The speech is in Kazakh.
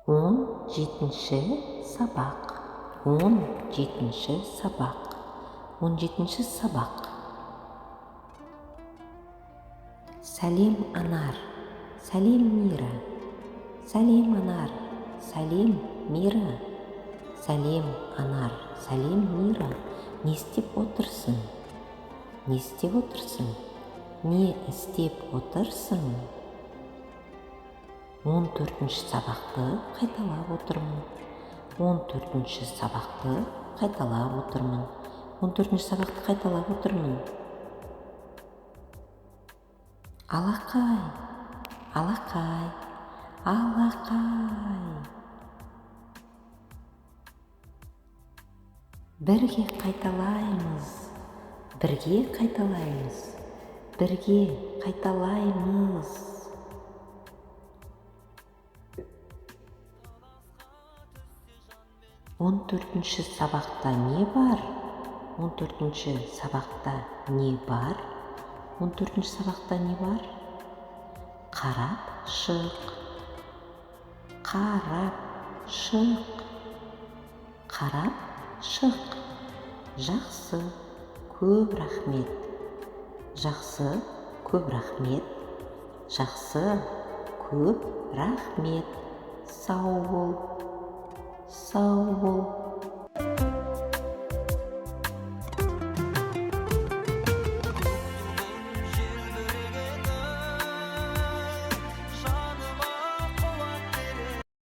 17-ші сабақ. 17-ші сабақ. 17-ші сабақ. Сәлем, Анар. Сәлем, Мира. Сәлем, Анар. Сәлем, Мира. Сәлем, Анар. Сәлем, Мира. Не істеп отырсың? Не істеп отырсың? Не істеп отырсың? 14-ші сабақты қайталап отырмын. 14-ші сабақты қайталап отырмын. 14-ші сабақты қайталап отырмын. Алақай, алақай, алақай. Бірге қайталаймыз. Бірге қайталаймыз. Бірге қайталаймыз. 14-ші сабақта не бар? 14-ші сабақта не бар? 14-ші сабақта не бар? Қарап шық. Қарап шық. Қарап шық. Жақсы, көп рахмет. Жақсы, көп рахмет. Жақсы, көп рахмет. Сау бол. Сау бол.